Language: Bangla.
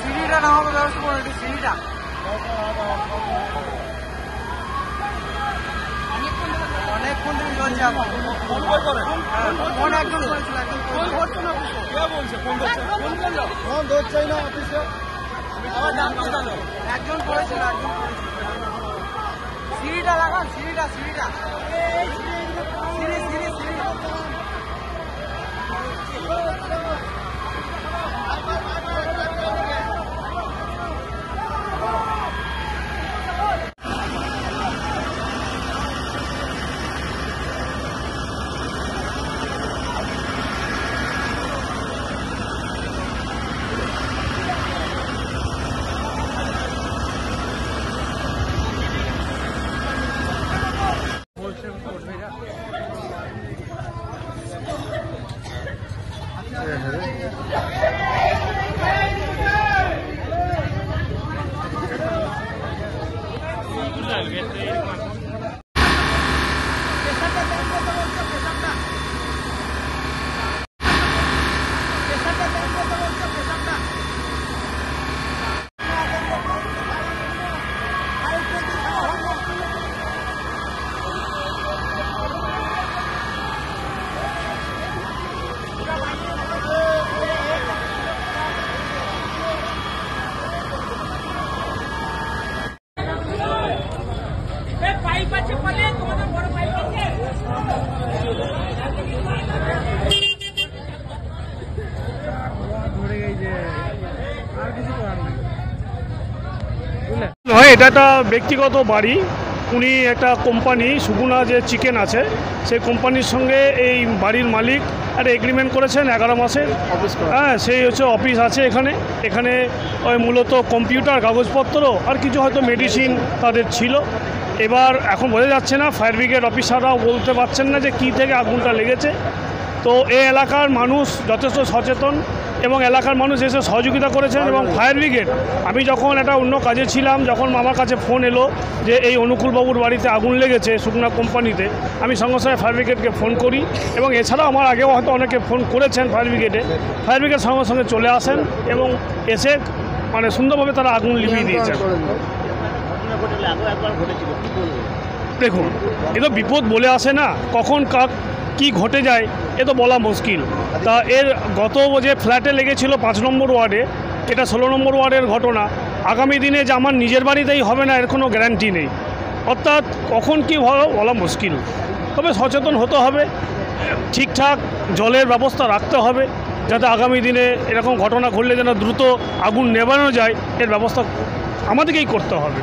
সিঁড়িটা নামাবো ব্যবস্থা করো একটু সিঁড়িটা অনেকক্ষণ থেকে চলছে ফোন একজন করেছিল একজন করেছিল সিঁড়িটা লাগান সিঁড়িটা সিঁড়ি এটা একটা ব্যক্তিগত বাড়ি। উনি একটা কোম্পানি সুগুনা যে চিকেন আছে সেই কোম্পানির সঙ্গে এই বাড়ির মালিক একটা এগ্রিমেন্ট করেছেন 11 মাসের। হ্যাঁ, সেই হচ্ছে অফিস আছে এখানে ওই মূলত কম্পিউটার কাগজপত্র আর কিছু হয়তো মেডিসিন তাদের ছিল। এবার এখন বোঝা যাচ্ছে না, ফায়ার ব্রিগেড অফিসাররাও বলতে পারছেন না যে কী থেকে আগুনটা লেগেছে। তো এই এলাকার মানুষ যথেষ্ট সচেতন এবং এলাকার মানুষ এসে সহযোগিতা করেছেন এবং ফায়ার ব্রিগেড, আমি যখন একটা অন্য কাজে ছিলাম, যখন আমার কাছে ফোন এলো যে এই অনুকূলবাবুর বাড়িতে আগুন লেগেছে সুগুনা কোম্পানিতে, আমি সঙ্গে সঙ্গে ফায়ার ব্রিগেডকে ফোন করি এবং এছাড়াও আমার আগেও হয়তো অনেকে ফোন করেছেন ফায়ার ব্রিগেড সঙ্গে সঙ্গে চলে আসেন এবং এসে মানে সুন্দরভাবে তারা আগুন লিভিয়ে দিয়েছেন। দেখুন, এ তো বিপদ বলে আসে না, কখন কি ঘটে যায় এ তো বলা মুশকিল। তা এর গত যে ফ্ল্যাটে লেগেছিল 5 নম্বর ওয়ার্ডে, এটা 16 নম্বর ওয়ার্ডের ঘটনা। আগামী দিনে যে আমার নিজের বাড়িতেই হবে না এর কোনো গ্যারান্টি নেই, অর্থাৎ কখন কী বলা মুশকিল। তবে সচেতন হতে হবে, ঠিকঠাক জলের ব্যবস্থা রাখতে হবে যাতে আগামী দিনে এরকম ঘটনা ঘটলে যেন দ্রুত আগুন নেভানো যায়, এর ব্যবস্থা আমাদেরকেই করতে হবে।